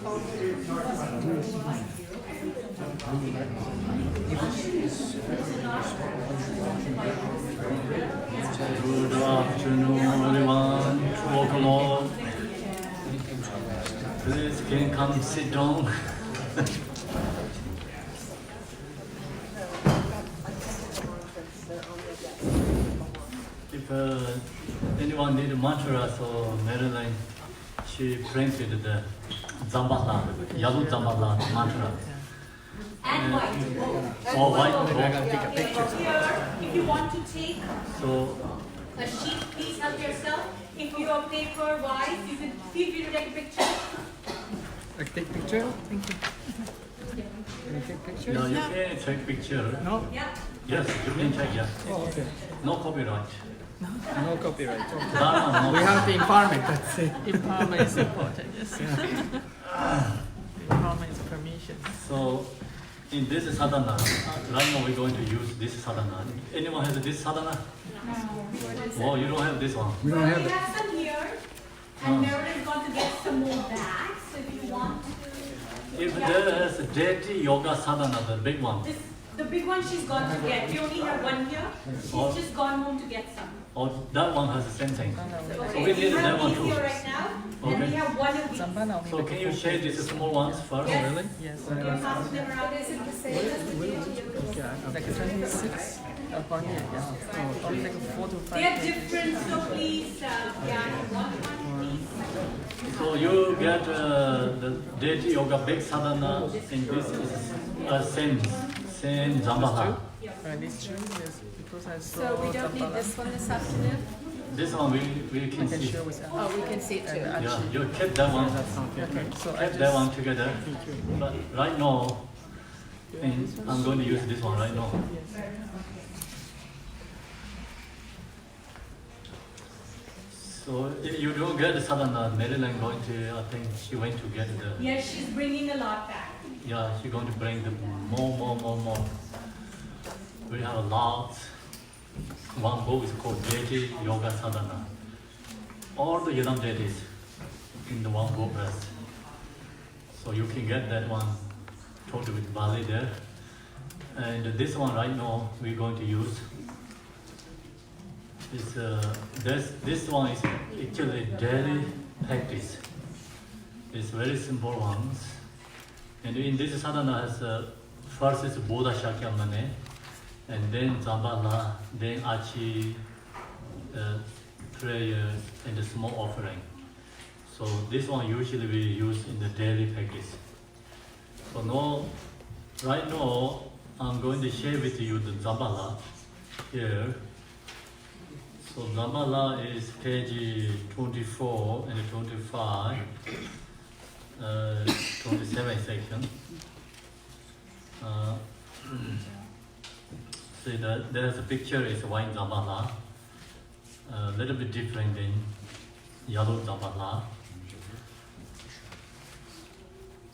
Good afternoon, everyone. 2 o'clock. Please can come sit down. If anyone need mantras or Marilyn, she printed the Dzambhala, Dzambhala mantra. And white. White. If you want to take So a sheet, please help yourself. If you are paper wise, you can feel free to take a picture. Take picture? Thank you. Can you take pictures? yeah, you can take picture. No? Yeah. Yes, you can take. Yeah. Oh, okay. No copyright. No copyright. Okay. No. We have the empowerment, that's it. Empowerment is important, yes. Empowerment is permission. So in this sadhana, right now we're going to use this sadhana. Anyone has this sadhana? Oh, you don't have this one. We don't have We it. have some here, and Marilyn is going to get some more bags. So if you want to, If there is deity yoga sadhana, the big one, the big one she's gone to get. We only have one here. Oh. She's just gone home to get some. or that one has the same thing. Okay, we we need that have one these too. here right now, and we Okay. have one of these. Dzambhala only So like can a you full share page. these small ones first? Yes. Really? Yes. You can pass them around. Like a 26 upon here, yeah. Only like a 4 to 5 They are pages. different, so please, one, please. So you get the deity yoga big sadhana, and this is same Dzambhala. These two, yes, because I saw So we don't need Dzambhala. this one this afternoon? This one we I can can see. share with Oh, we can see it too. and Yeah, Archie. you keep that one. Okay, so I Keep just... that one together. Thank you. But right now, I'm going to use this one right now. Yes. So if you don't get the sadhana, Marilyn going to, I think she went to get the, Yes, she's bringing a lot back. yeah, she's going to bring the more. We have a lot. One book is called Deity Yoga Sadhana. All the Yadam deities in the one book rest. So you can get that one totally with Bali there. And this one right now we're going to use. This one is actually daily practice. It's very simple ones. And in this sadhana has first is Bodha Shakyamane, and then Dzambhala, then Achi, prayers, and a small offering. So this one usually we use in the daily practice. So now, right now, I'm going to share with you the Dzambhala here. So Dzambhala is page 24 and 25, 27 section. See that there's a picture is White Dzambhala, a little bit different than yellow Dzambhala.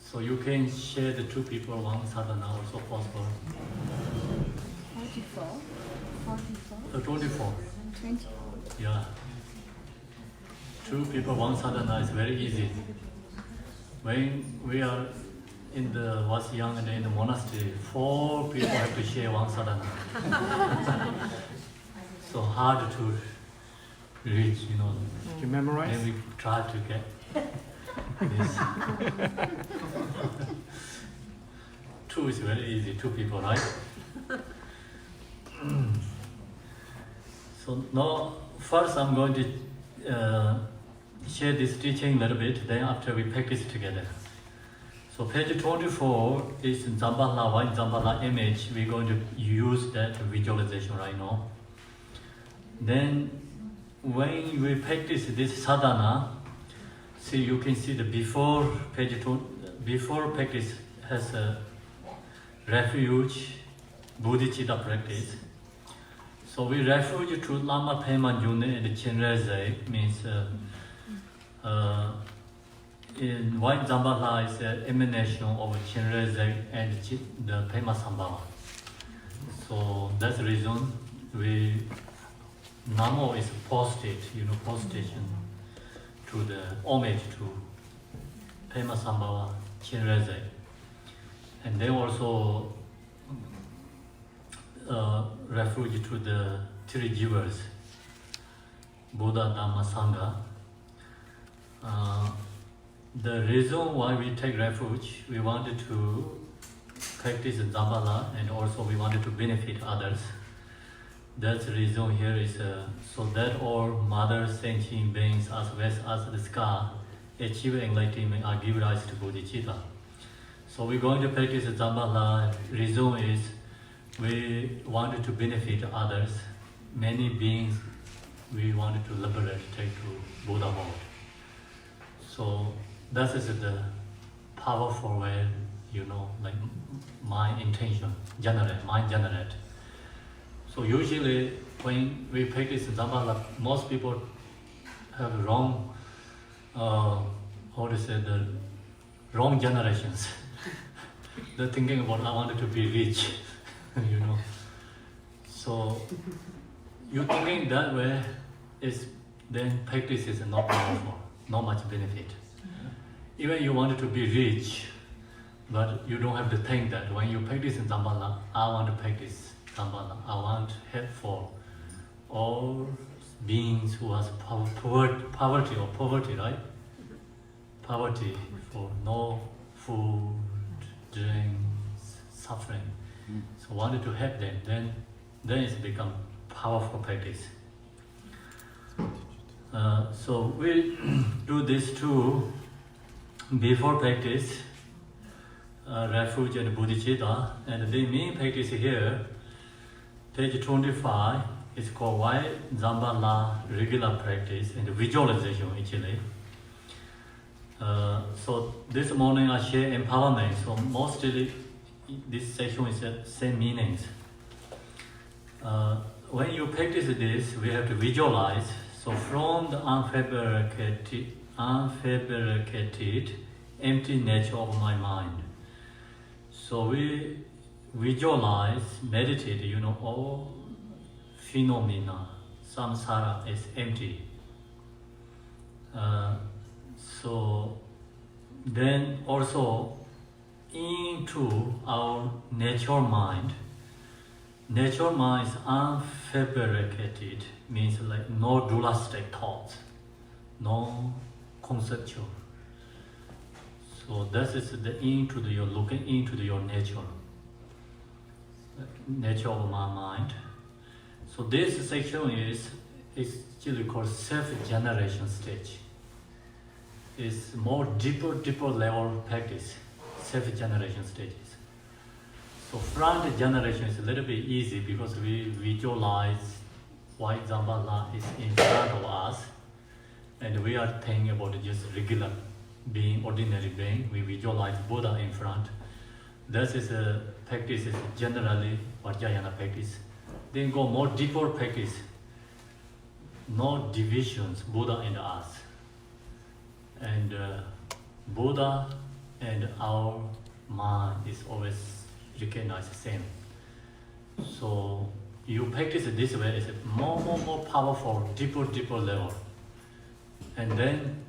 So you can share the two people, one sadhana also possible. 44? 44? 24. 20? Yeah. Two people, one sadhana is very easy. When we are was young and in the monastery, 4 people have to share one sadhana. So hard to reach, you know. You memorize? Then we try to get this. 2 is very easy, 2 people, right? So now, first I'm going to share this teaching a little bit, then after we practice together. So page 24 is Dzambhala, White Dzambhala image. We're going to use that visualization right now. Then when we practice this sadhana, see you can see the before practice has a refuge, bodhicitta practice. So we refuge to Lama Pema June and Chenrezai means in White Dzambhala is an emanation of Chenrezai and the Pema Sambhava. So that's the reason we Namo is posted, postation to the homage to Khenpo Samdup Rinpoche. And then also refuge to the three jivas, Buddha, Dhamma, Sangha. The reason why we take refuge, we wanted to practice Dzambhala and also we wanted to benefit others. That's the reason here is so that all mother sentient beings as well as the scar achieve enlightenment or give rise to bodhicitta. So we're going to practice Dzambhala. Reason is we wanted to benefit others. Many beings we wanted to liberate, take to Buddha mode. So that is the powerful way, like my intention, mind generate. So usually when we practice Dzambhala, most people have wrong, the wrong generations. They're thinking about I wanted to be rich, So you thinking that way is then practice is not powerful, not much benefit. Even you wanted to be rich, but you don't have to think that when you practice in Dzambhala, I want to practice Dzambhala. I want help for all beings who has poverty, right? Poverty for no food, drinks, suffering. So wanted to help them. Then it's become powerful practice. So we do this too before practice, refuge and bodhicitta, and the main practice here, page 25, is called White Dzambhala regular practice and visualization actually. So this morning I share empowerment, so mostly this section is the same meanings. When you practice this, we have to visualize. So from the unfabricated, empty nature of my mind. So we visualize, meditate, all phenomena, samsara is empty. So then also into our nature mind. Nature mind is unfabricated, means like no dualistic thoughts, no conceptual. So that is you're looking into your nature of my mind. So this section is actually called self-generation stage. It's more deeper level practice, self-generation stages. So front generation is a little bit easy because we visualize White Dzambhala is in front of us, and we are thinking about just regular being, ordinary being. We visualize Buddha in front. This is a practice is generally Vajrayana practice. Then go more deeper practice. No divisions, Buddha and us. And Buddha and our mind is always recognized the same. So you practice it this way, it's a more powerful, deeper level. And then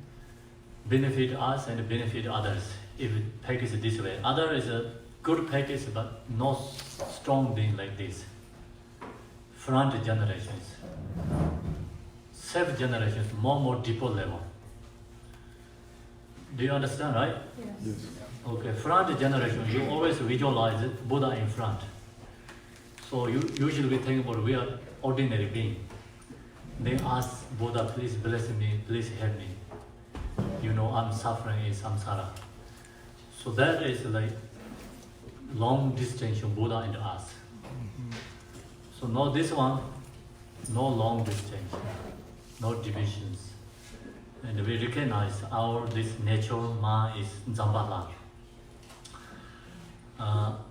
benefit us and benefit others if we practice it this way. Other is a good practice, but not strong thing like this. Front generations. Self generations, more deeper level. Do you understand, right? Yes. Okay, front generation, you always visualize Buddha in front. So you usually think about we are ordinary being. They ask Buddha, please bless me, please help me. I'm suffering in samsara. So that is like long distinction, Buddha and us. So no this one, no long distinction, no divisions. And we recognize this nature mind is Dzambhala.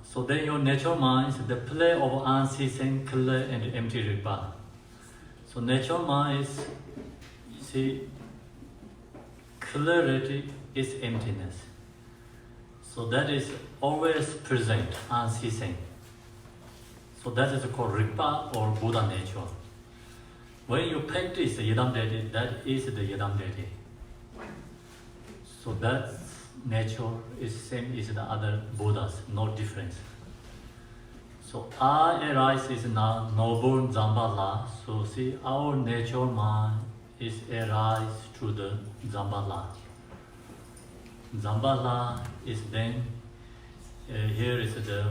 So then your nature mind is the play of unceasing, clear and empty rebirth. So nature mind is, you see, clarity is emptiness. So that is always present, unceasing. So that is called rebirth or Buddha nature. When you practice the Yidam Deity, that is the Yidam Deity. So that's nature is same as the other Buddhas, no difference. So I arise is now noble Dzambhala. So see, our nature mind is arise through the Dzambhala. Dzambhala is then, here is the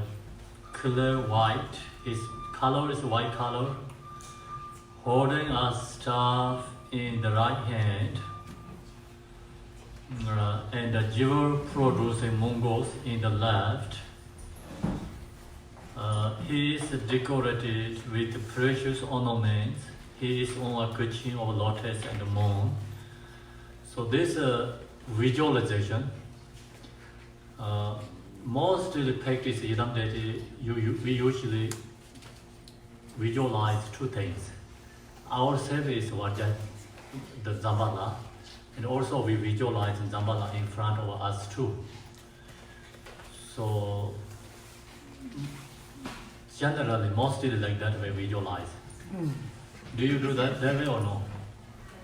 color white, his color is white color, holding a staff in the right hand, and the jewel producing Mongols in the left. He is decorated with precious ornaments. He is on a cushion of lotus and the moon. So this visualization, most of the practice that we usually visualize two things. Ourselves is what the Dzambhala, and also we visualize Dzambhala in front of us too. So generally, mostly like that we visualize. Do you do that way or no?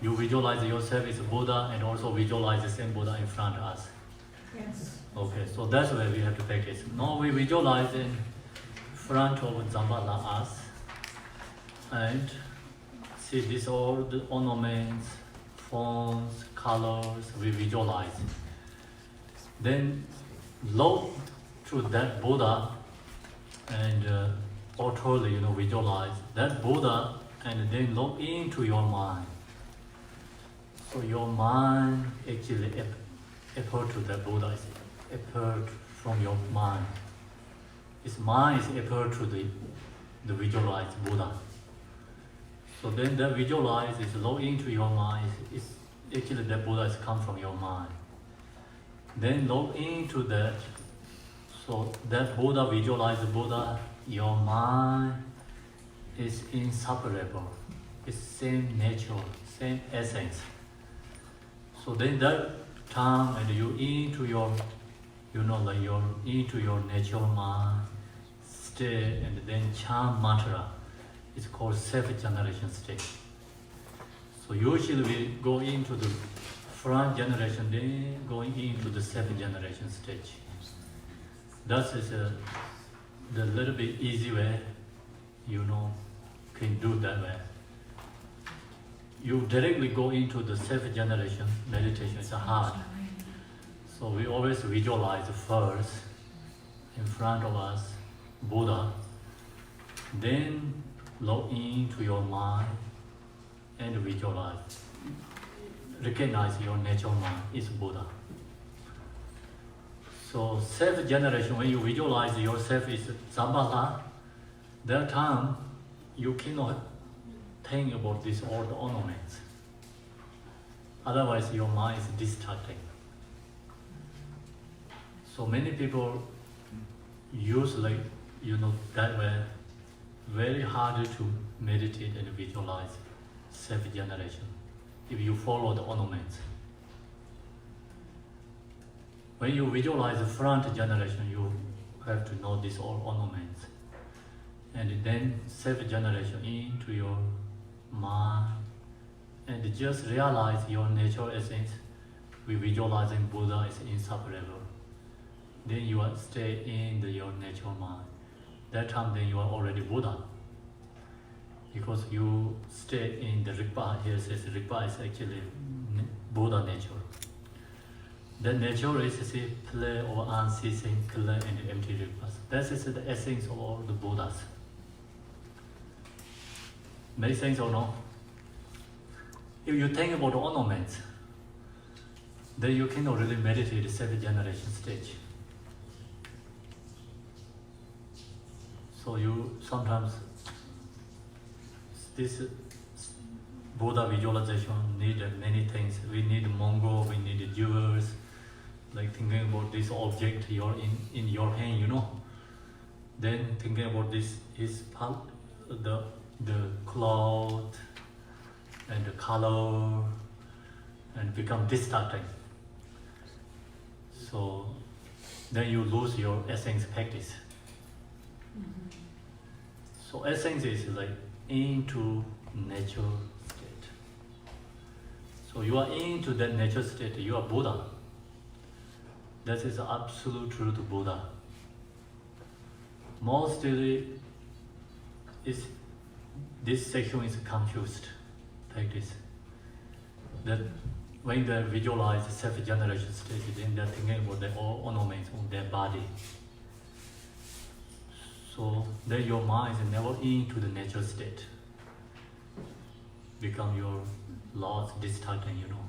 You visualize yourself as Buddha and also visualize the same Buddha in front of us. Yes. Okay, so that's where we have to practice. Now we visualize in front of Dzambhala us and see this all the ornaments, forms, colors, we visualize. Then look to that Buddha and totally visualize that Buddha and then look into your mind. So your mind actually appeared to the Buddha, is appeared from your mind. His mind is appeared to the visualized Buddha. So then the visualize is low into your mind, is actually the Buddha has come from your mind. Then look into that, so that Buddha, visualize the Buddha, your mind is inseparable. It's same nature, same essence. So then that time and you into your, into your natural mind, stay and then chant mantra. It's called Sept generation stage. So usually we go into the front generation, then going into the Sept generation stage. That is the little bit easy way, can do that way. You directly go into the Sept generation meditation, it's hard. So we always visualize first in front of us Buddha, then log into your mind and visualize. Recognize your natural mind is Buddha. So Sept generation, when you visualize yourself is Dzambhala, that time you cannot think about this all the ornaments. Otherwise your mind is distracting. So many people use that way, very hard to meditate and visualize Sept generation if you follow the ornaments. When you visualize the front generation, you have to know these all ornaments. And then Sept generation into your mind and just realize your natural essence. We visualizing Buddha is inseparable. Then you stay in your natural mind. That time then you are already Buddha. Because you stay in the Rigpa, here says Rigpa is actually Buddha nature. The nature is play or unceasing, clear and empty Rigpas. That is the essence of all the Buddhas. Make sense or no? If you think about the ornaments, then you cannot really meditate the Sept generation stage. So you sometimes, this Buddha visualization need many things. We need Mongol, we need jewels, like thinking about this object you're in your hand, Then thinking about this is the cloth and the color and become distracting. So then you lose your essence practice. So essence is like into nature state. So you are into that nature state, you are Buddha. That is the absolute truth of Buddha. Mostly, this section is confused practice. That when they visualize the self-generation stage, then they're thinking about the ornaments on their body. So then your mind is never into the natural state. Become your lost, distracted, you know.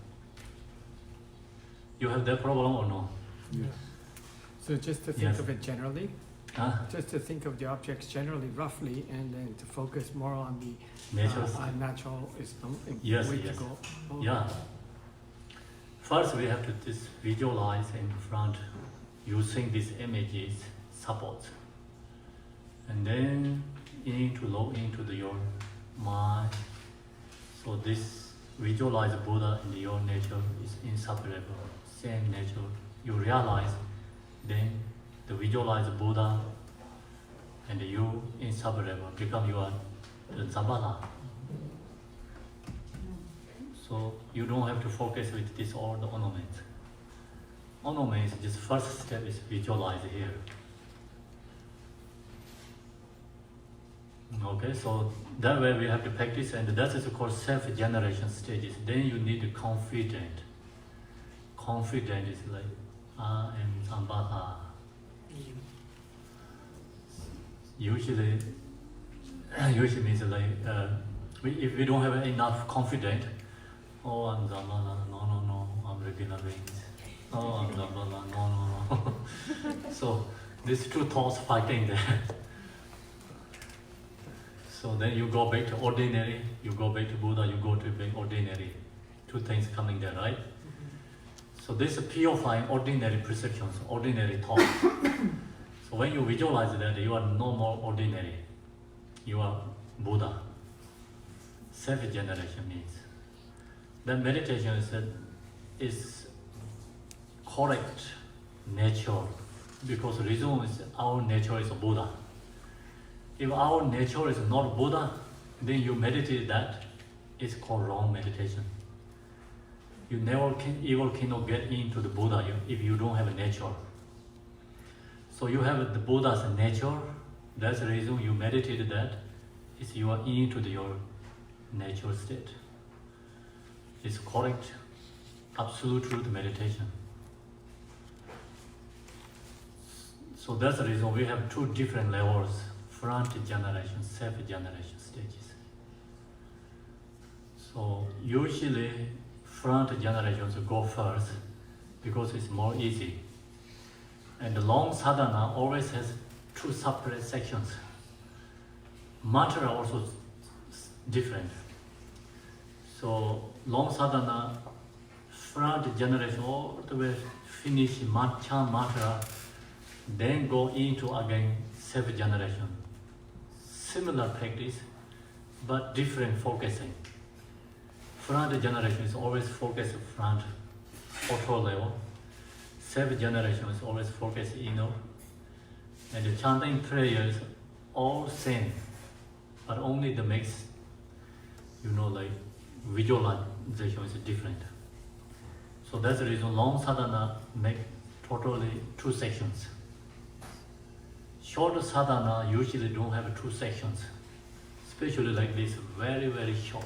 You have that problem or no? Yes. So just to think Yes. of it generally, Huh? just to think of the objects generally, roughly, and then to focus more on the Natural state. natural is the Yes, way yes. to go. Oh. Yeah. First, we have to just visualize in front using these images support, and then low into your mind. So this visualize Buddha in your nature is inseparable, same nature. You realize, then the visualize Buddha and you inseparable become your Dzambhala. So you don't have to focus with this all the ornaments. Ornaments, just first step is visualize here. Okay, so that way we have to practice, and that is called self-generation stages. Then you need confident. Confident is like, I am Dzambhala. Usually means like, if we don't have enough confidence, oh, I'm Dzambhala, no, I'm regular beings. Oh, I'm Dzambhala, no. So these two thoughts fighting there. So then you go back to ordinary, you go back to Buddha, you go to being ordinary. Two things coming there, right? So this is purifying ordinary perceptions, ordinary thoughts. So when you visualize that, you are no more ordinary. You are Buddha. Self-generation means. Then meditation is correct nature, because reason is our nature is Buddha. If our nature is not Buddha, then you meditate that, it's called wrong meditation. You cannot get into the Buddha if you don't have a nature. So you have the Buddha's nature, that's the reason you meditate that, is you are into your natural state. It's correct, absolute truth meditation. So that's the reason we have two different levels, front generation, self-generation stages. So usually front generations go first because it's more easy. And the long sadhana always has two separate sections. Mantra also different. So long sadhana, front generation all the way finish chant mantra, then go into again self-generation. Similar practice, but different focusing. Front generation is always focused front, auto level. Self-generation is always focused inner. And the chanting prayers all same, but only the mix, like visualization is different. So that's the reason long sadhana make totally two sections. Short sadhana usually don't have two sections, especially like this, very, very short.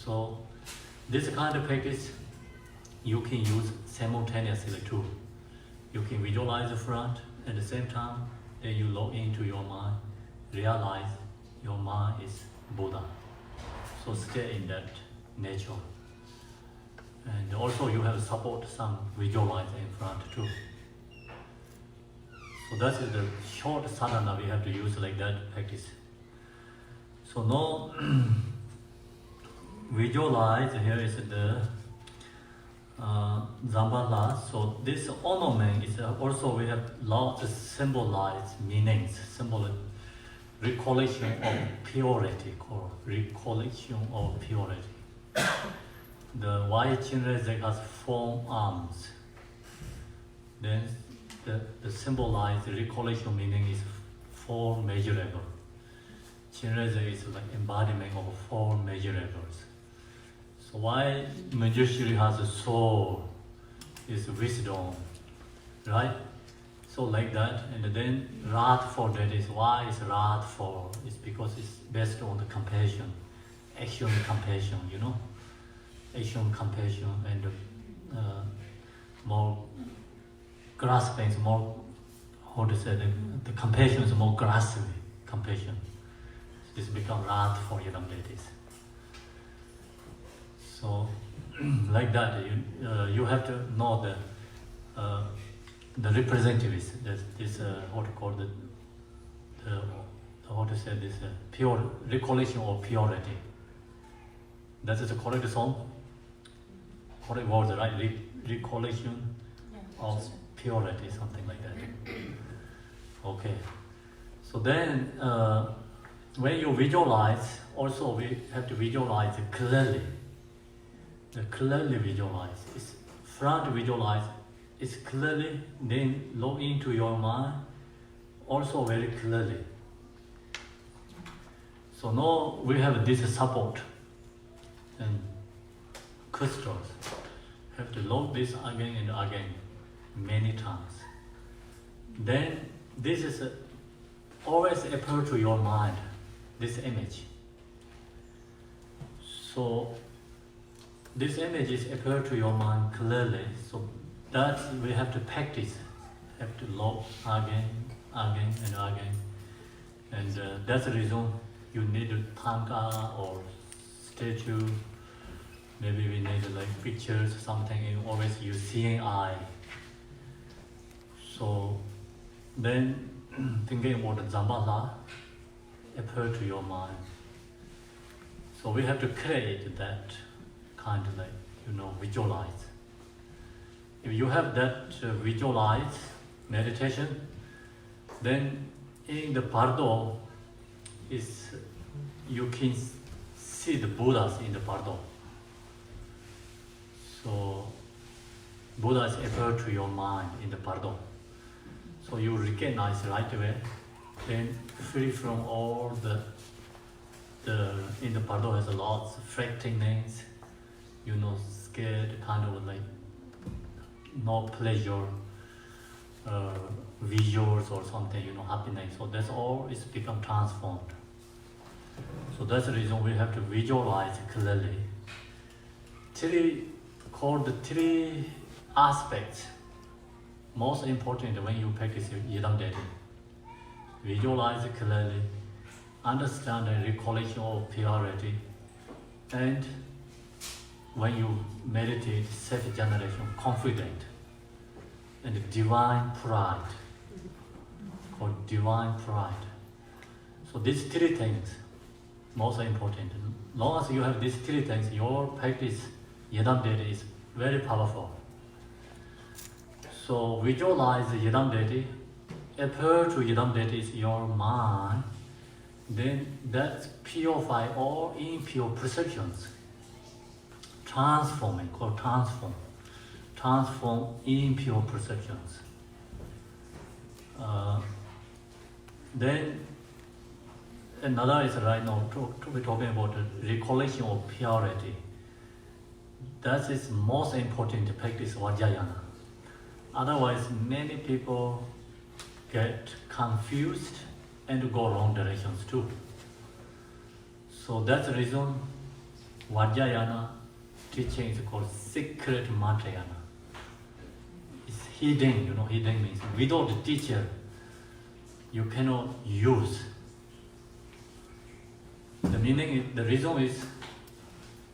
So this kind of practice you can use simultaneously too. You can visualize the front at the same time, then you log into your mind, realize your mind is Buddha. So stay in that nature. And also you have support some visualize in front too. So that is the short sadhana we have to use like that practice. So now visualize, here is the Dzambhala. So this ornament is also, we have lots of symbolized meanings, symbol recollection of purity, or recollection of purity. The white Chinrezek has 4 arms. Then the symbolized recollection meaning is 4 measurables. Chinrezek is like embodiment of 4 measurables. So why Manjushri has a soul, is wisdom, right? So like that, and then Rat for that is why is Rat for? It's because it's based on the compassion, action compassion, you know, action compassion, and more grasping, more how to say the compassion is more grasping compassion. This become Rat for Yidam deities. So like that, you have to know the representatives. This what to call how to say this pure recollection of purity. That is the correct song. Correct words, right? Recollection of purity, something like that. Okay. So then, when you visualize, also we have to visualize clearly. The clearly visualize. It's front visualize. It's clearly. Then look into your mind, also very clearly. So now we have this support and crystals. Have to load this again and again, many times. Then this is always appear to your mind, this image. So this image is appear to your mind clearly. So that we have to practice, have to load again, and again. And that's the reason you need a tanka or statue. Maybe we need like pictures, something, and always use seeing eye. So then thinking about the Dzambhala appear to your mind. So we have to create that kind of like, visualize. If you have that visualize meditation, then in the Bardo you can see the Buddhas in the Bardo. So Buddhas appear to your mind in the Bardo. So you recognize right away, then free from all the in the Bardo has a lot of frighteningness, scared, kind of like no pleasure, visuals or something, happiness. So that's all is become transformed. So that's the reason we have to visualize clearly. Three aspects most important when you practice Yidam deity. Visualize clearly, understand the recollection of purity, and when you meditate, Sept generation, confident, and divine pride, called divine pride. So these three things, most important. As long as you have these three things, your practice, Yidam deity, is very powerful. So visualize the Yidam deity, appear to Yidam deity is your mind, then that purify all impure perceptions. Transform impure perceptions. Then another is right now we're talking about the recollection of purity. That is most important to practice Vajrayana. Otherwise, many people get confused and go wrong directions too. So that's the reason Vajrayana teaching is called secret Mantrayana. It's hidden, hidden means without the teacher, you cannot use. The meaning, the reason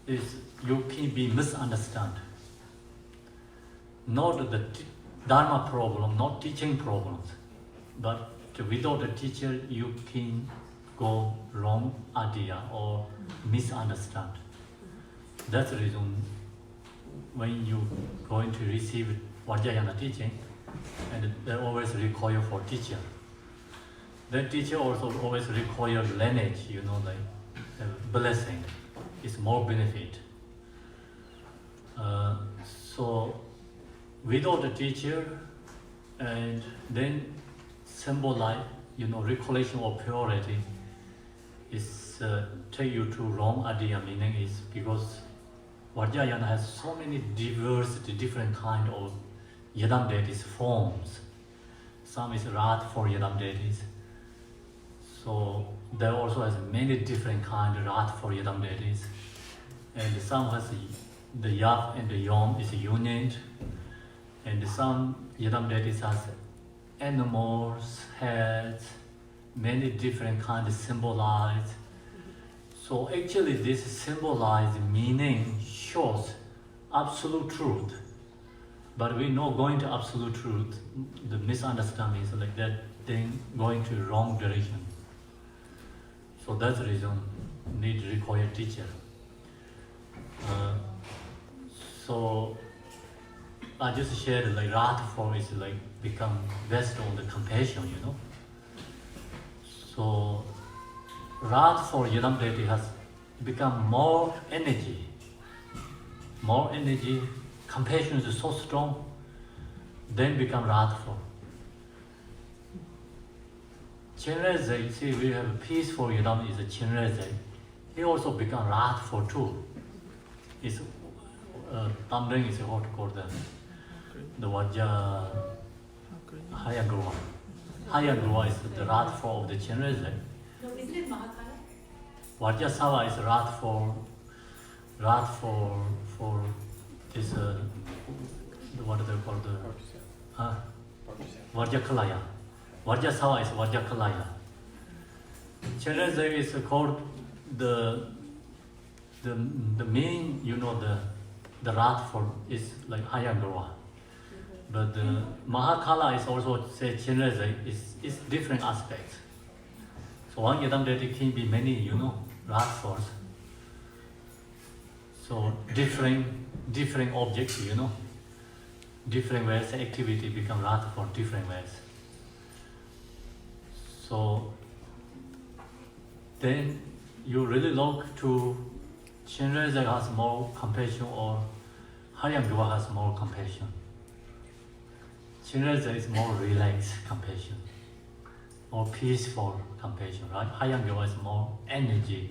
is you can be misunderstood. Not the Dharma problem, not teaching problems, but without a teacher, you can go wrong idea or misunderstand. That's the reason when you going to receive Vajrayana teaching, and they always require for teacher. That teacher also always require lineage, like blessing. It's more benefit. So without a teacher, and then symbolize, recollection of purity is take you to wrong idea. Meaning is because Vajrayana has so many diverse, different kind of Yadam deities forms. Some is Rath for Yadam deities. So there also has many different kind of Rath for Yadam deities. And some has the Yap and the Yom is union. And some Yadam deities has animals, heads, many different kind of symbolize. So actually this symbolized meaning shows absolute truth. But we know going to absolute truth, the misunderstanding is like that thing going to wrong direction. So that's the reason need require teacher. So I just shared like Rath form is like become based on the compassion, you know. So Rath for Yadam deity has become more energy. Compassion is so strong, then become Rath for. Chenrezig, you see, we have a peaceful Yadam is a Chenrezig. He also become Rath for too. It's Tamdring is what to call the Vajja Hayagruva. Hayagruva is the Rath for of the Chenrezig. No, isn't it Mahakala? Vajja Sava is Rath for this what do they call the Vajja Kalaya. Vajja Sava is Vajja Kalaya. Chenrezig is called the main, you know, the Rath for is like Hayagruva. But the Mahakala is also say Chenrezig is different aspects. So one Yadam deity can be many, you know, Rath force. So different objects, you know, different ways activity become Rath for different ways. So then you really look to Chenrezig has more compassion or Hayagruva has more compassion. Chenrezig is more relaxed compassion, more peaceful compassion, right? Hayagruva is more energy,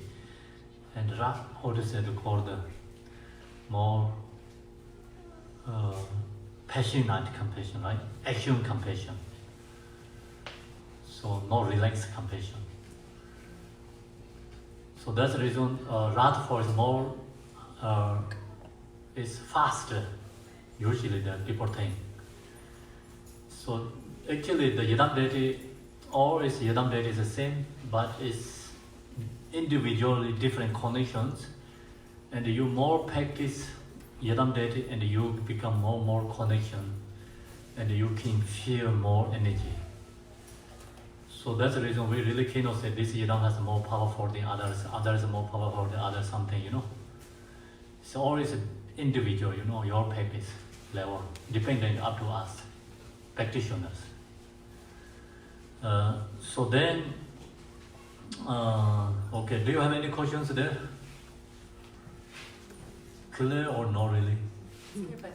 and how to say to call the more passionate compassion, right? Action compassion. So more relaxed compassion. So that's the reason Rath for is more is faster. Usually the people think. So actually the Yadam deity, all is Yadam deity is the same, but it's individually different connections. And you more practice Yadam deity and you become more connection, and you can feel more energy. So that's the reason we really cannot say this Yadam has more powerful than others, others are more powerful than others, something, you know. So always individual, you know, your practice level, dependent up to us, practitioners. So then, okay, do you have any questions there? Clear or not really? Yeah, but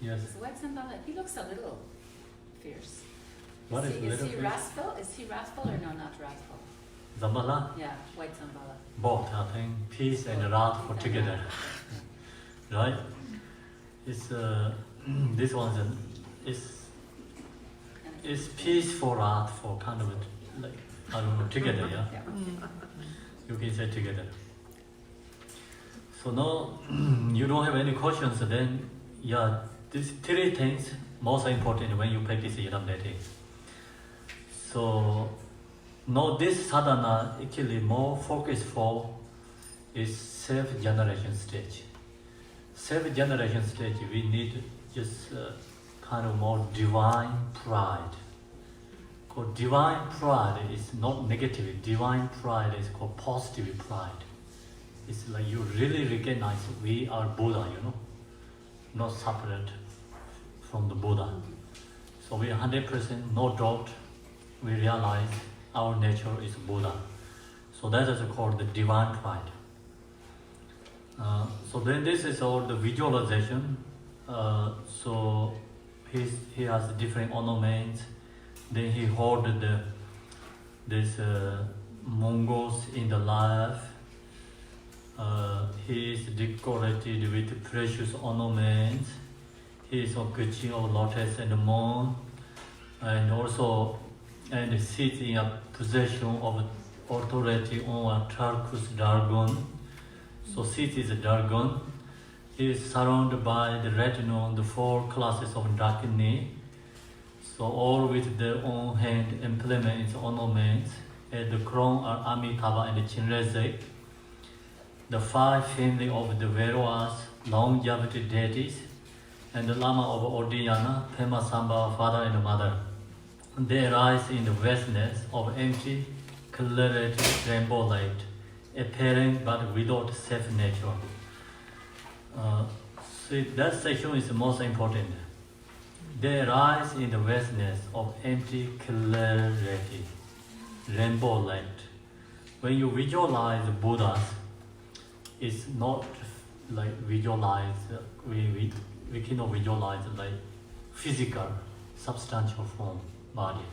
Yes. is White Dzambhala, he looks a little fierce. What is Is little he fierce? wrathful? Is he wrathful or no, not wrathful? Dzambhala? Yeah, White Dzambhala. Both, I think, peace and wrath for together. Right? It's this one's is peace for wrath for kind of like, I don't know, together, yeah? Yeah. You can say together. So now you don't have any questions, then yeah, these three things most important when you practice Yadam deity. So now this sadhana actually more focused for is self-generation stage. Self-generation stage we need just kind of more divine pride. Called divine pride is not negative. Divine pride is called positive pride. It's like you really recognize we are Buddha, you know, not separate from the Buddha. So we are 100% no doubt. We realize our nature is Buddha. So that is called the divine pride. So then this is all the visualization. So he has different ornaments. Then he hold this Mongols in the life. He is decorated with precious ornaments. He is of Gucci of lotus and moon, and also sits in a position of authority on a turquoise dragon. So sits is a dragon. He is surrounded by the retinue, the 4 classes of Dakini. So all with their own hand implements, ornaments. At the crown are Amitabha and Chinrezek. The 5 family of the Verovas, longevity deities, and the Lama of Odiyana, Pema Samba, father and mother. They rise in the vastness of empty, clarity, rainbow light, appearing but without self-nature. See, that section is the most important. They rise in the vastness of empty clarity, rainbow light. When you visualize Buddhas, it's not like visualize, we cannot visualize like physical, substantial form, body.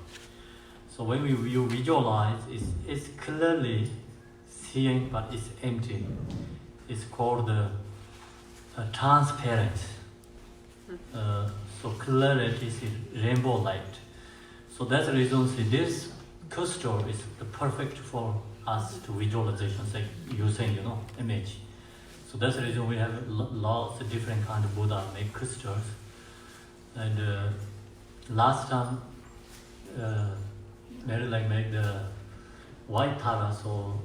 So when you visualize, it's clearly seeing, but it's empty. It's called transparent. So clarity is rainbow light. So that's the reason this crystal is the perfect for us to visualization, like using image. So that's the reason we have lots of different kind of Buddha make crystals. And last time, Mary made the white Tara, so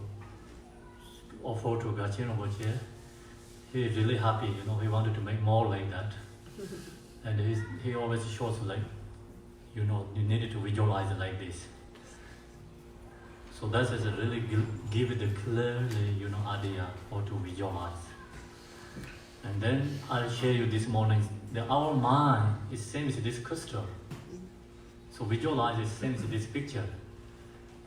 offer to Gachi Rinpoche. He is really happy, he wanted to make more like that. And he always shows you needed to visualize it like this. So that is really give the clearly, idea how to visualize. And then I'll share you this morning that our mind is same as this crystal. So visualize is same as this picture.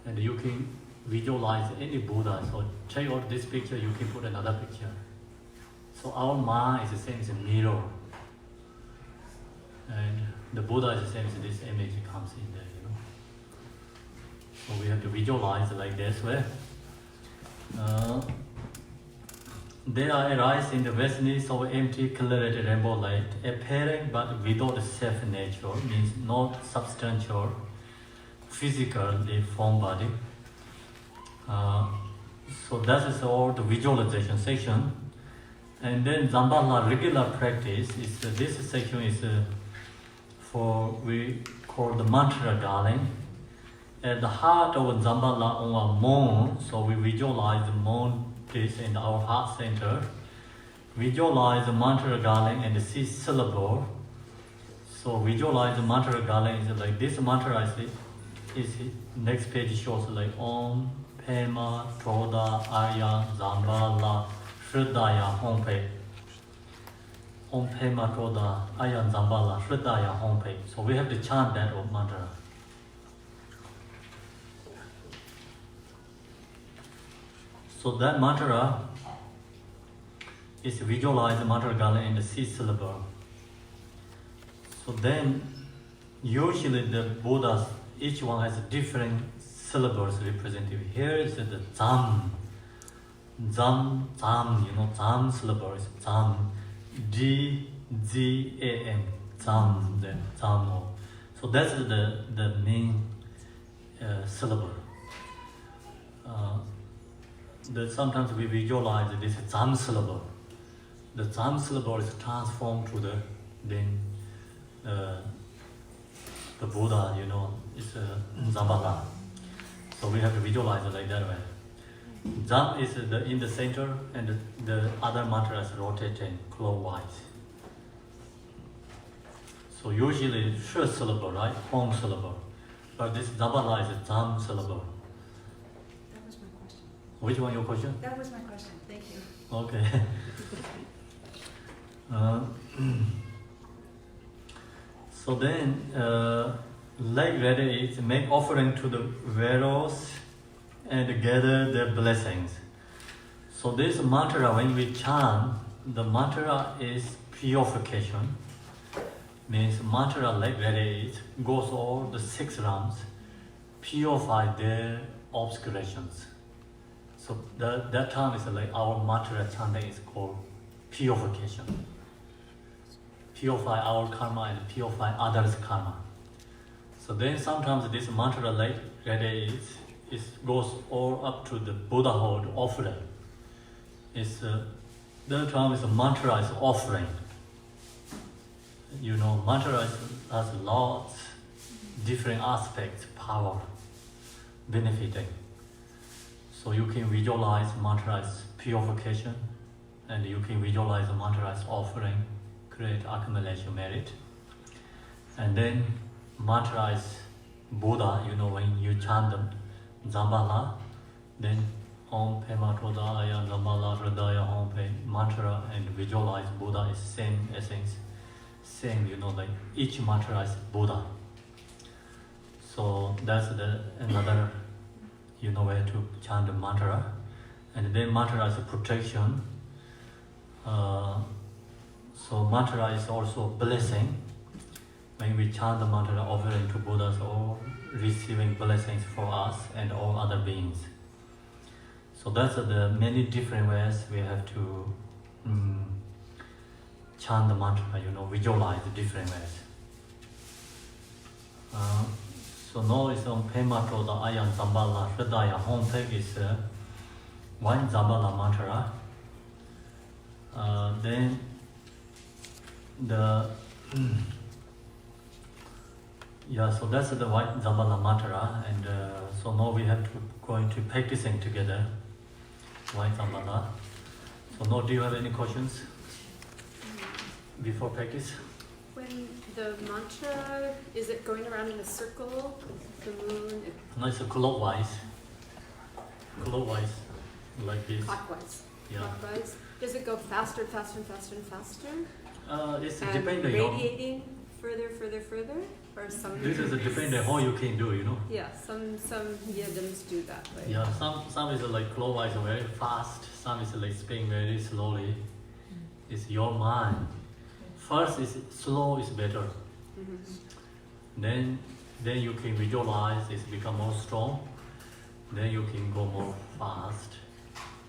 And you can visualize any Buddha. So check out this picture, you can put another picture. So our mind is the same as a mirror. And the Buddha is the same as this image comes in there, So we have to visualize like this way. They arise in the vastness of empty, clarity, rainbow light, appearing but without self-nature, means not substantial, physical, the form body. So that is all the visualization section. And then Dzambhala regular practice is this section is for we call the mantra darling. At the heart of Dzambhala on a moon, so we visualize the moon place in our heart center. Visualize the mantra garland and the 6 syllable. So visualize the mantra garland is like this mantra is next page shows like Om, Pema, Toda, Arya, Dzambhala, Shridaya, Hompe. Om, Pema, Toda, Arya, Dzambhala, Shridaya, Hompe. So we have to chant that mantra. So that mantra is visualize the mantra gala in the 6 syllable. So then, usually the Buddhas, each one has different syllables represented. Here is the Dzam. Dzam, Dzam syllable is Dzam. D-Z-A-M. Dzam, the Dzam. So that's the main syllable. Sometimes we visualize this Dzam syllable. The Dzam syllable is transformed to the Buddha, it's Dzambhala. So we have to visualize it like that way. Dzam is in the center and the other mantras rotating clockwise. So usually first syllable, right? Home syllable. But this Dzambhala is a Dzam syllable. Which one your question? That was my question. Thank you. Okay. So then, like ready is make offering to the Veros and gather their blessings. So this mantra, when we chant, the mantra is purification. Means mantra like ready is goes all the 6 rounds, purify their obscurations. So that time is like our mantra chanting is called purification. Purify our karma and purify others' karma. So then sometimes this mantra like it goes all up to the Buddhahood offering. The term is mantra is offering. You know, mantra has lots, different aspects, power, benefiting. So you can visualize mantra as purification, and you can visualize mantra as offering, create accumulation merit. And then mantra is Buddha, you know, when you chant the Dzambhala, then Om Pema Todaya Dzambhala Hridaya Om Pe mantra and visualize Buddha is same essence, same, you know, like each mantra is Buddha. So that's another, you know, way to chant the mantra. And then mantra is a protection. So mantra is also blessing. When we chant the mantra offering to Buddhas or receiving blessings for us and all other beings. So that's the many different ways we have to chant the mantra, you know, visualize the different ways. So now it's on Pema Toda Ayan Dzambhala Hridaya homepage is White Dzambhala mantra. Then so that's the White Dzambhala mantra, and so now we have to going to practicing together White Dzambhala. So now, do you have any questions before practice? When the mantra, is it going around in a circle? The moon? No, it's clockwise, like this. Clockwise. Yeah. Clockwise. Does it go faster, faster, and faster, and faster? It's And depending on. radiating further, further, further? Or some? This is depending how you can do, you know. Yeah, some yidams do that way. Yeah, some is like clockwise very fast, some is like spinning very slowly. It's your mind. First is slow is better. Then you can visualize it's become more strong. Then you can go more fast.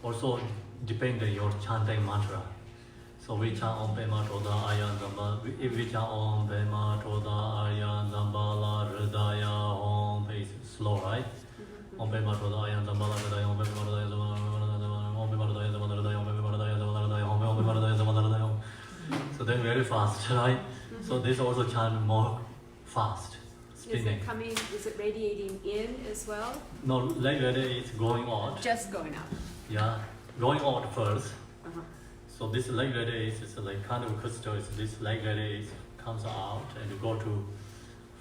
Also depend on your chanting mantra. So we chant Om Pema Toda Ayan Dzambhala. If we chant Om Pema Toda Ayan Dzambhala Hridaya Om, it's slow, right? Om Pema Toda Ayan Dzambhala Hridaya Om Pema Toda Ayan Dzambhala Om Pema Toda Ayan Dzambhala Hridaya Om Pema Toda Ayan Dzambhala Hridaya Om Pema Toda Ayan Dzambhala Hridaya. So then very fast, right? So this also chant more fast, spinning. Is it radiating in as well? No, like that it's going out. Just going out. Yeah, going out first. Uh-huh. So this leg radius is like kind of crystal. This leg radius comes out and go to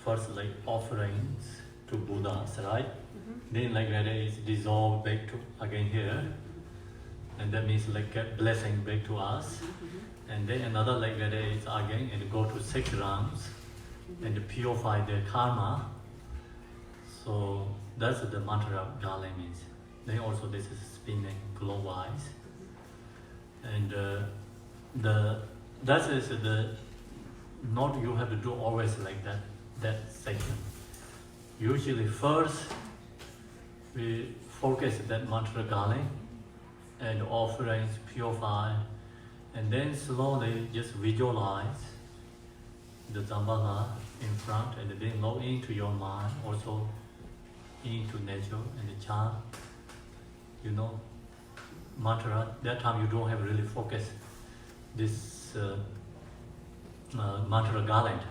first like offerings to Buddhas, right? Then leg radius dissolve back to again here, and that means like get blessing back to us. And then another leg radius again and go to 6 realms and purify their karma. So that's the mantra Gale means. Then also this is spinning clockwise. And that is the not you have to do always like that section. Usually first we focus that mantra galing and offerings purify, and then slowly just visualize the Dzambhala in front, and then go into your mind, also into nature and chant, you know, mantra. That time you don't have really focus this mantra garland.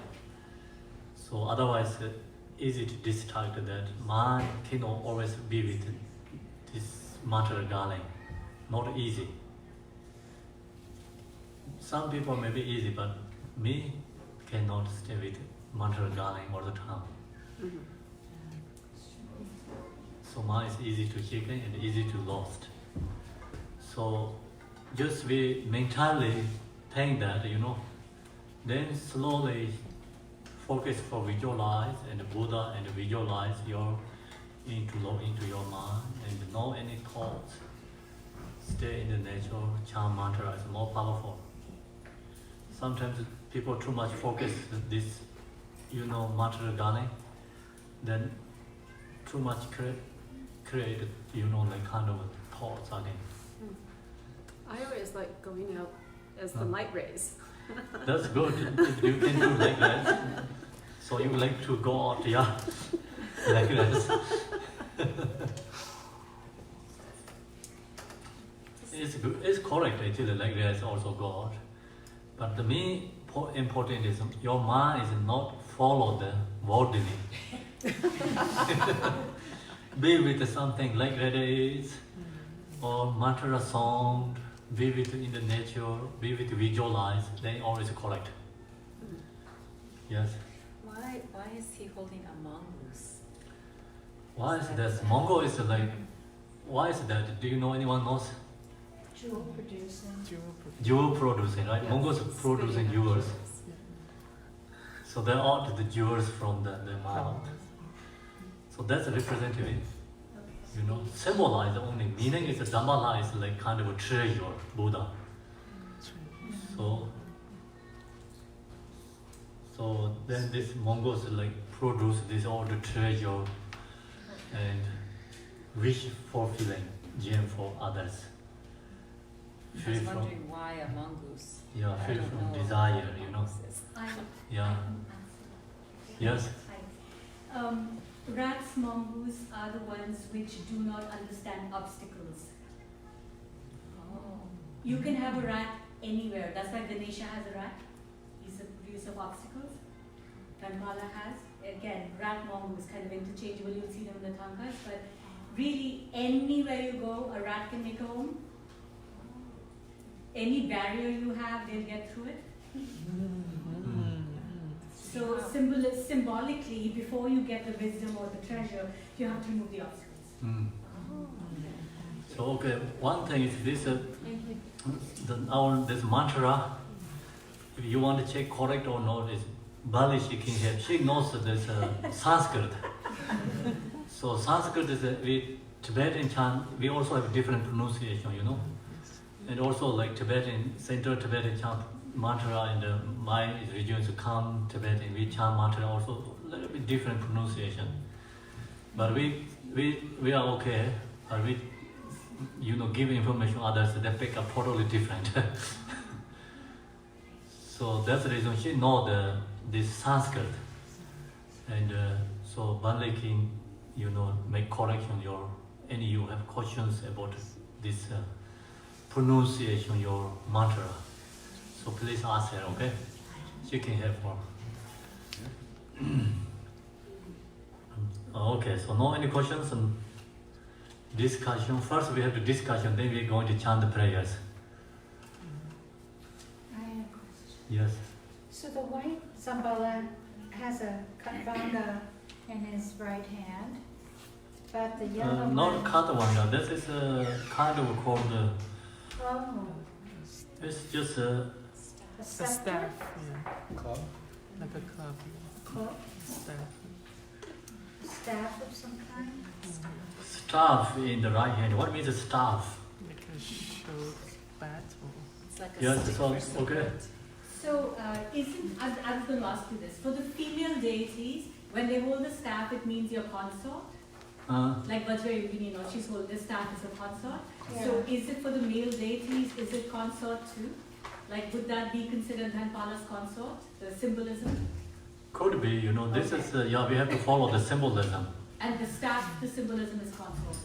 So otherwise easy to distract that mind cannot always be with this mantra garland. Not easy. Some people may be easy, but me cannot stay with mantra garland all the time. So mine is easy to chicken and easy to lost. So just we mentally think that, you know, then slowly focus for visualize and Buddha and visualize your into your mind and know any thoughts. Stay in the nature, chant mantra is more powerful. Sometimes people too much focus this, you know, mantra galing, then too much create, you know, like kind of thoughts again. I always like going out as the light rays. That's good. If you can do like that. So you like to go out, yeah, like that. It's good. It's correct actually. Like that also go out. But the main important is your mind is not follow the worldly. Be with something like that is, or mantra sound. Be with in the nature. Be with visualize. They always correct. Yes. Why is he holding a mongoose? Why is that? Mongo is like. Why is that? Do you know anyone knows? Jewel producing. Jewel producing, right? Yeah. Mongols producing jewels. So they are the jewels from the mouth. So that's representative. You know, symbolize only. Meaning is the Dzambhala is like kind of a treasure, Buddha. So then this Mongols like produce this all the treasure and wish fulfilling gem for others. I Free was from, wondering why a mongoose. yeah, I free don't from know desire, what a you know. mongoose is. Yeah. Yes. Rats, mongoose are the ones which do not understand obstacles. You can have a rat anywhere. That's why Ganesha has a rat. He's a producer of obstacles. Dzambhala has. Again, rat, mongoose, kind of interchangeable. You'll see them in the tankas. But really, anywhere you go, a rat can make a home. Any barrier you have, they'll get through it. So symbolically, before you get the wisdom or the treasure, you have to remove the obstacles. Mm. So okay, one thing is this this mantra. If you want to check correct or not, is Bali she can help. She knows this Sanskrit. So Sanskrit is with Tibetan chant. We also have different pronunciation, you know, and also like Tibetan Central Tibetan chant mantra and my region is Kham Tibetan. We chant mantra also a little bit different pronunciation, but we are okay. We give information others that pick up totally different. So that's the reason she know this Sanskrit, and so Bali can make correction any you have questions about this pronunciation your mantra. So please ask her, okay? She can help her. Okay, so no any questions and discussion. First we have the discussion, then we're going to chant the prayers. I have a question. Yes. So the White Dzambhala has a Khattvanga in his right hand, but the yellow Not one... Khattvanga, this is kind of called, Oh, it's just a A scepter? staff, yeah. Club? Like a club. Clo- Staff. Staff of some kind? staff in the right hand. What means staff? Like a show bat or... It's like a Yes, stick so, or something. okay. So, I was going to ask you this. For the female deities, when they hold the staff, it means your consort. Like Vajra Yogini, she's holding the staff as a consort. So, is it for the male deities, is it consort too? Like, would that be considered Dzambhala's consort, the symbolism? Could be, this is, we have to follow the symbolism. And the staff, the symbolism is consort.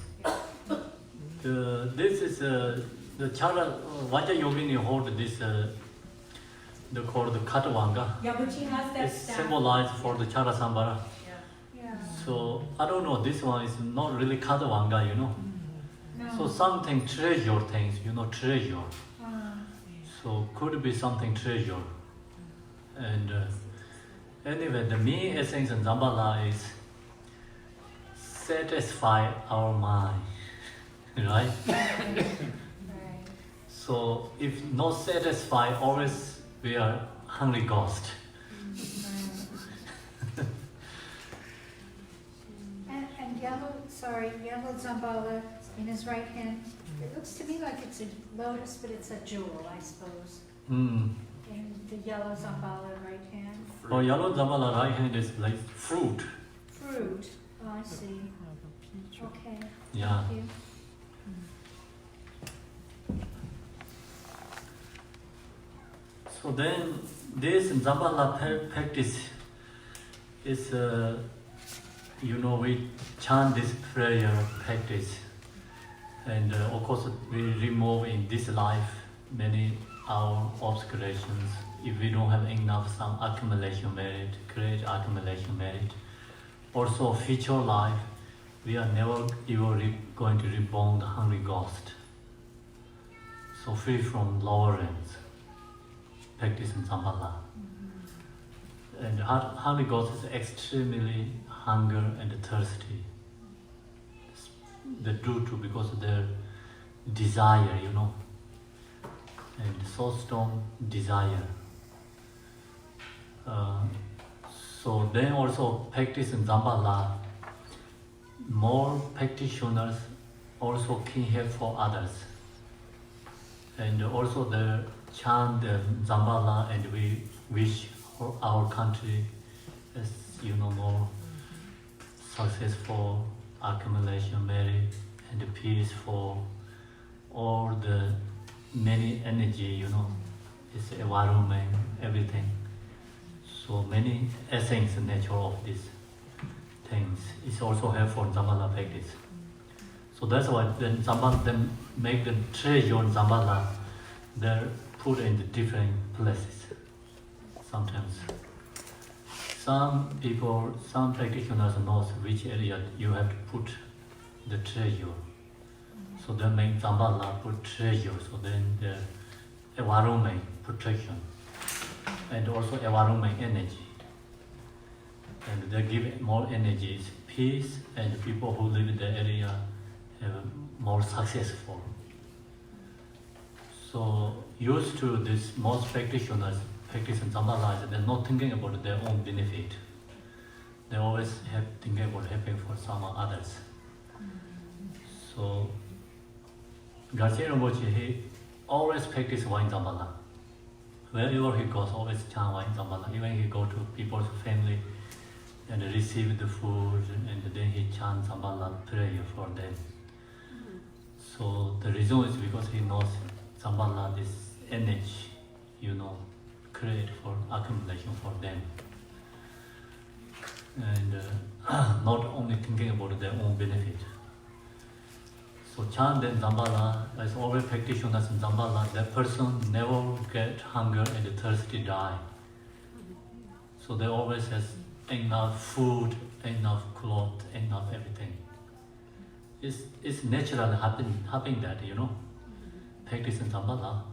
This is the Chara, Vajra Yogini hold this, they call the Khattvanga. Yeah, but she has that It's staff. symbolized for the Chara Sambara. Yeah. So, I don't know, this one is not really Khattvanga, No. So something treasure things, treasure. So could be something treasure. And anyway, the main essence in Dzambhala is satisfy our mind, right? Right. So if not satisfied, always we are hungry ghost. And yellow Dzambhala in his right hand, it looks to me like it's a lotus, but it's a jewel, I suppose. Mm. In the yellow Dzambhala right hand. Or yellow Dzambhala right hand is like fruit. Fruit, oh, I see. Like a peach or... Okay, Yeah. thank you. So then this Dzambhala practice is, we chant this prayer practice. And of course, we remove in this life many our obscurations. If we don't have enough, some accumulation merit, great accumulation merit. Also, future life, we are never ever going to reborn the hungry ghost. So free from lower ends, practice in Dzambhala. And hungry ghost is extremely hunger and thirsty. They do too because of their desire, and so strong desire. So then also practice in Dzambhala. More practitioners also can help for others. And also the chant the Dzambhala, and we wish for our country as more successful, accumulation merit and peace for all the many energy, it's environment, everything. So many essence nature of these things. It's also helpful in Dzambhala practice. So that's why then Dzambhala, then make the treasure in Dzambhala, they're put in the different places. Sometimes some people, some practitioners knows which area you have to put the treasure. So they make Dzambhala put treasure, so then the environment protection and also environment energy. And they give more energies, peace, and people who live in the area have more successful. So used to this, most practitioners practice in Dzambhala, they're not thinking about their own benefit. They always have thinking about helping for some others. So Garcia Rinpoche, he always practice White Dzambhala. Wherever he goes, always chant White Dzambhala. Even he go to people's family and receive the food, and then he chants Dzambhala prayer for them. So the reason is because he knows Dzambhala, this energy, create for accumulation for them. And not only thinking about their own benefit. So chant and Dzambhala, as always practitioners in Dzambhala, that person never get hunger and thirsty die. So they always has enough food, enough clothes, enough everything. It's naturally happening that, practice in Dzambhala.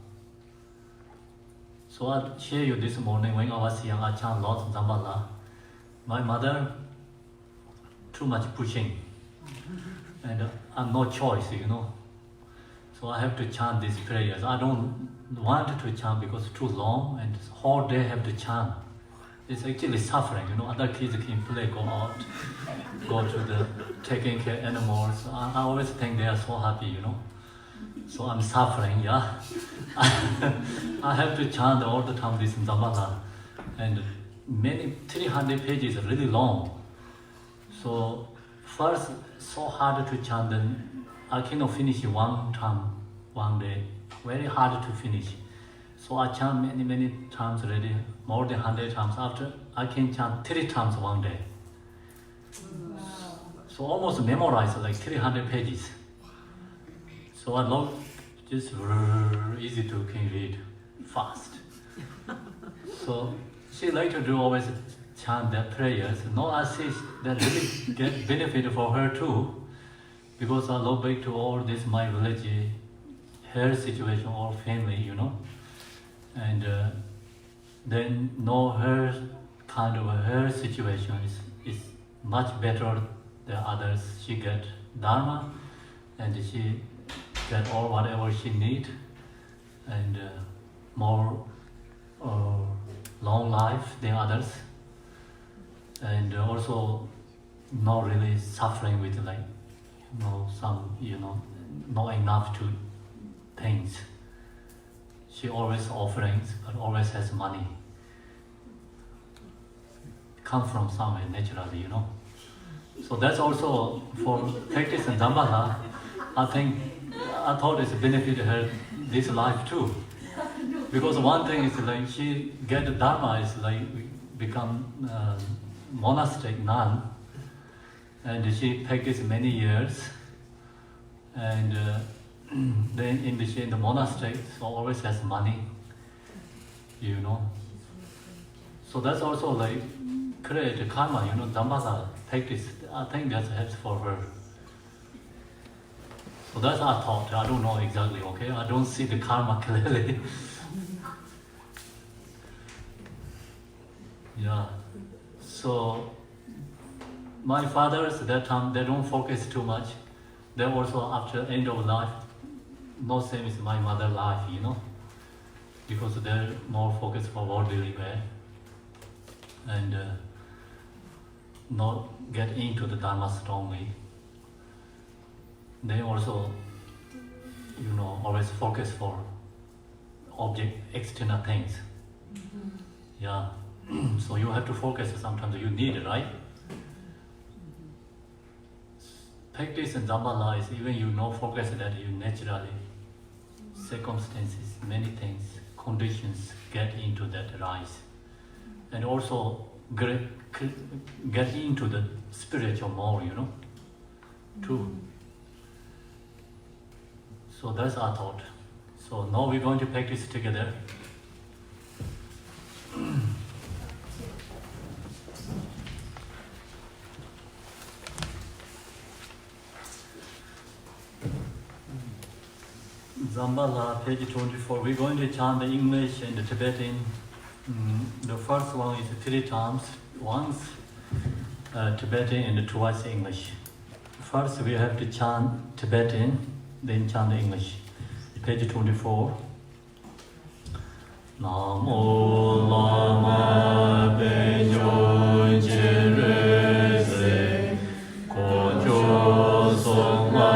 So I share you this morning, when I was young, I chant lots of Dzambhala. My mother, too much pushing. And I have no choice, So I have to chant these prayers. I don't want to chant because it's too long and whole day I have to chant. It's actually suffering, Other kids can play, go out, go to the taking care animals. I always think they are so happy, So I'm suffering, yeah. I have to chant all the time this in Dzambhala. And many 300 pages, really long. So first, so hard to chant, then I cannot finish one time, one day. Very hard to finish. So I chant many times already, more than 100 times. After, I can chant 3 times one day. Wow. So almost memorize like 300 pages. So I love just easy to can read fast. So she later do always chant their prayers. No, I see that really get benefit for her too, because I look back to all this my village, her situation, all family, and then know her kind of her situation is much better than others. She get dharma, and she get all whatever she need, and more long life than others. And also not really suffering with some, not enough to things. She always offerings, but always has money. Come from somewhere naturally, So that's also for practice in Dzambhala. I thought it's benefit her this life too. Because one thing is like she get the Dharma is like become monastic nun, and she practiced many years, and then in the monastery, so always has money, you know. So that's also like create a karma, you know, Dzambhala practice. I think that helps for her. So that's our thought. I don't know exactly, okay? I don't see the karma clearly. Yeah. So my fathers at that time, they don't focus too much. They also after end of life, not same as my mother life, you know, because they're more focused for worldly way and not get into the Dharma strongly. They also, you know, always focus for object, external things. Yeah. So you have to focus sometimes, you need it, right? Practice in Dzambhala is even you know focus that you naturally, circumstances, many things, conditions get into that rise. And also get into the spiritual more, you know, too. So that's our thought. So now we're going to practice together. Dzambhala, page 24. We're going to chant the English and the Tibetan. The first one is 3 times, once Tibetan and twice English. First we have to chant Tibetan, then chant English. Page 24. Namo Lama Benyo Jirese Kojo Songwa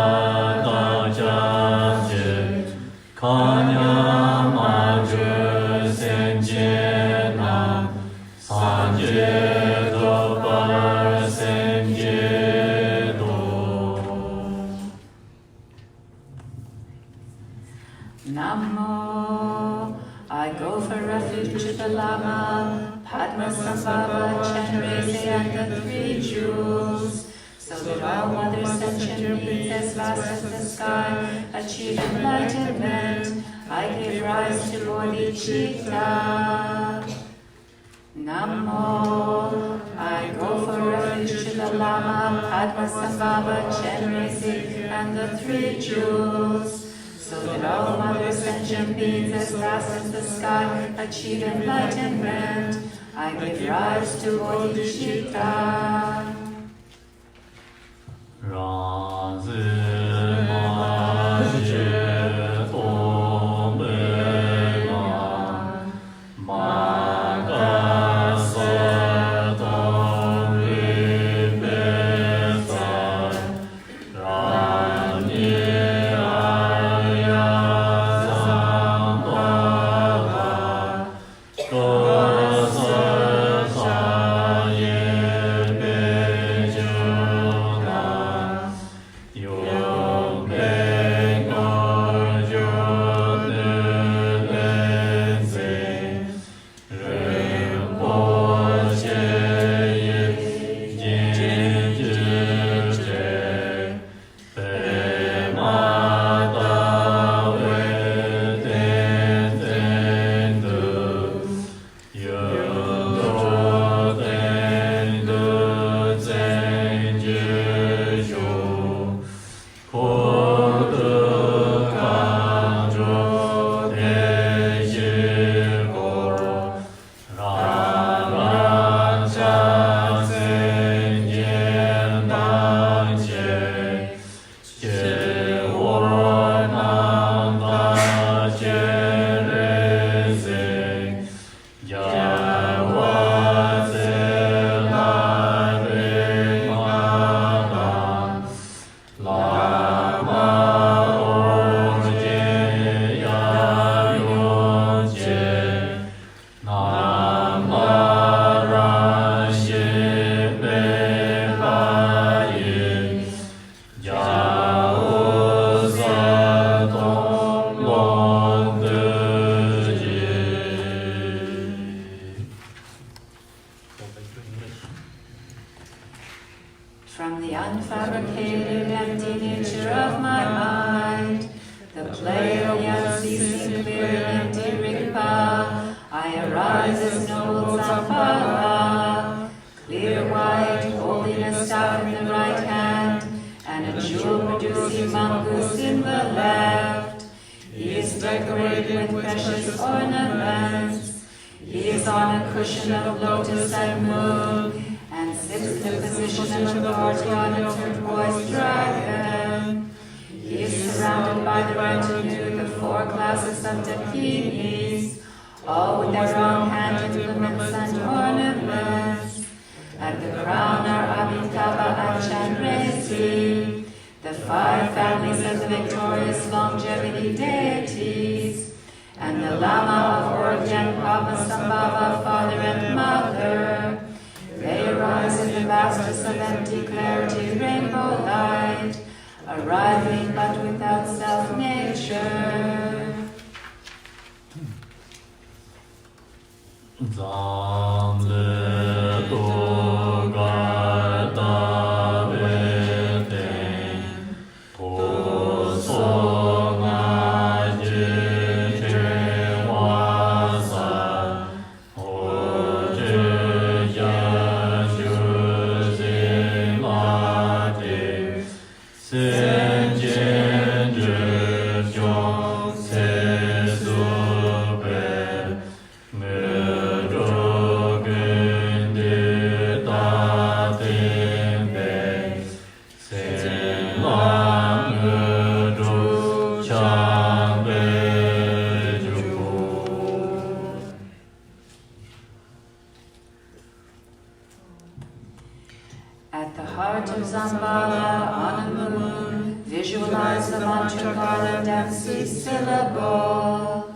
Dajaje Kanya Maju Senjena Sanje Dobar Senje Do Namo, I go for refuge to the Lama, Padmasambhava, Chenrezig, and the 3 Jewels, so that all mother sentient beings as vast as the sky achieve enlightenment. I give rise to bodhicitta. Namo, I go for refuge to the Lama, Padmasambhava, Chenrezig, and the 3 Jewels, so that all mother sentient beings as vast as the sky achieve enlightenment. I give rise to bodhicitta. Yo unfabricated, empty nature of my mind. The play of the unceasing, clear, empty Rigpa. I arise as noble Dzambhala, clear white, holding a staff in the right hand, and a jewel-producing mongoose in the left. He is decorated with precious ornaments. He is on a cushion of lotus and moon, and sits in the position of a guardian of turquoise dragon. He is surrounded by the retinue, the 4 classes of dakinis, all with their own hand implements and ornaments. At the crown are Amitabha and Chandresi, the 5 families of the victorious longevity deities, and the Lama of Orgyan, Padmasambhava, father and mother. They arise in the vastness of empty clarity, rainbow light, arriving but without self-nature. At the heart of Dzambhala, on the moon, visualize the mantra called Dempsey syllable.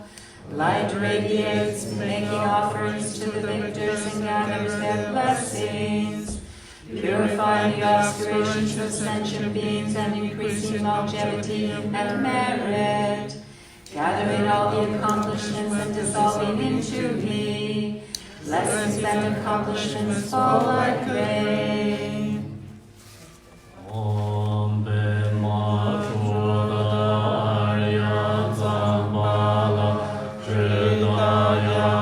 Light radiates, making offerings to the victors and gathers their blessings, purifying the aspirations of sentient beings and increasing longevity and merit, gathering all the accomplishments and dissolving into me. Blessings and accomplishments fall like rain. Om Bema Choda Arya Dzambhala Hridaya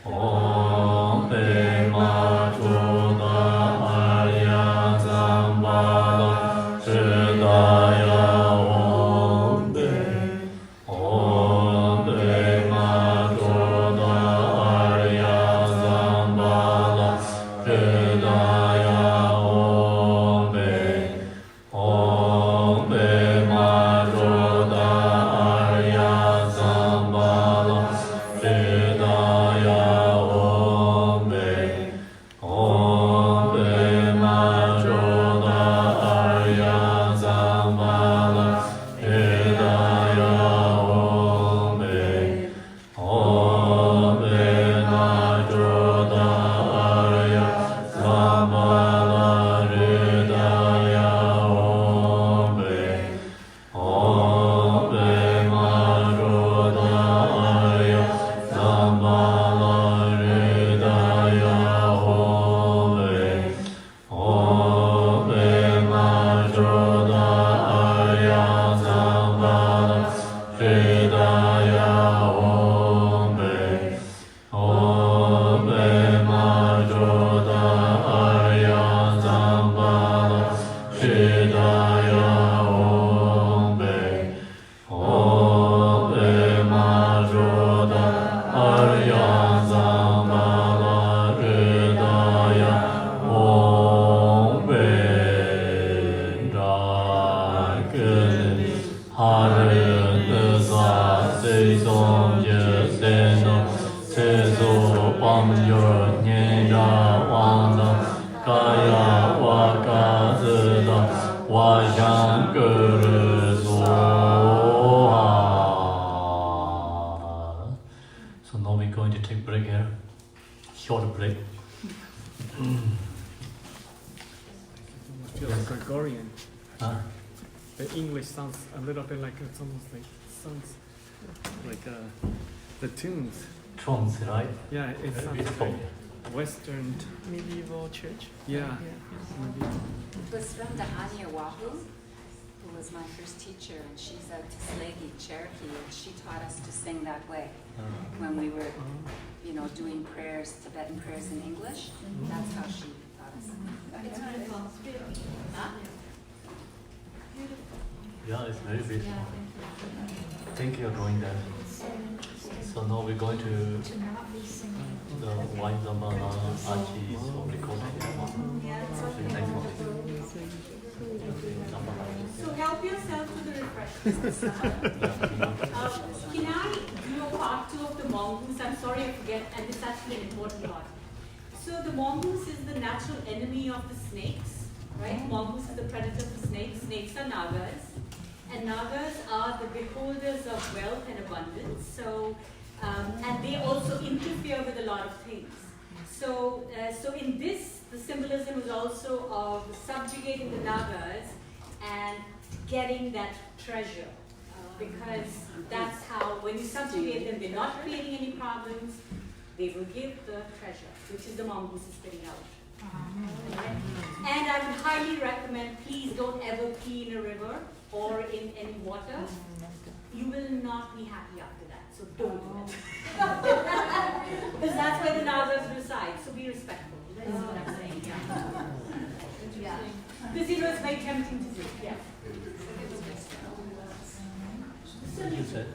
Om Bema Choda Arya Dzambhala Hridaya Om Bema Choda Arya Dzambhala Hridaya So now we're going to take a break here. Short break. I feel like Gregorian. Huh? The English sounds a little bit like it's almost like sounds like the tunes. Trance, right? Yeah, it sounds It's very. Western medieval church. Yeah. Maybe. It was from the Anya Wahu, who was my first teacher, and she's a Tislegi Cherokee, and she taught us to sing that way when we were, doing prayers, Tibetan prayers in English. That's how she taught us. It's beautiful. Huh? Yeah, it's very beautiful. Thank you for doing that. So now we're going to To not be singing. the White Dzambhala Aji is recorded. Thanks for So help yourself to the refreshments. Can I do a part 2 of the mongoose? I'm sorry I forget, and it's actually an important part. So the mongoose is the natural enemy of the snakes, right? Mongoose is the predator of the snakes. Snakes are nagas, and nagas are the beholders of wealth and abundance. So, and they also interfere with a lot of things. So in this, the symbolism is also of subjugating the nagas and getting that treasure, because that's how, when you subjugate them, they're not creating any problems, they will give the treasure, which is the mongoose is spitting out. Right? And I would highly recommend, please don't ever pee in a river or in any water. You will not be happy after that, so don't do it. Because that's where the nagas reside, so be respectful. That's what I'm saying, yeah. Because it's very tempting to do, yeah. You said?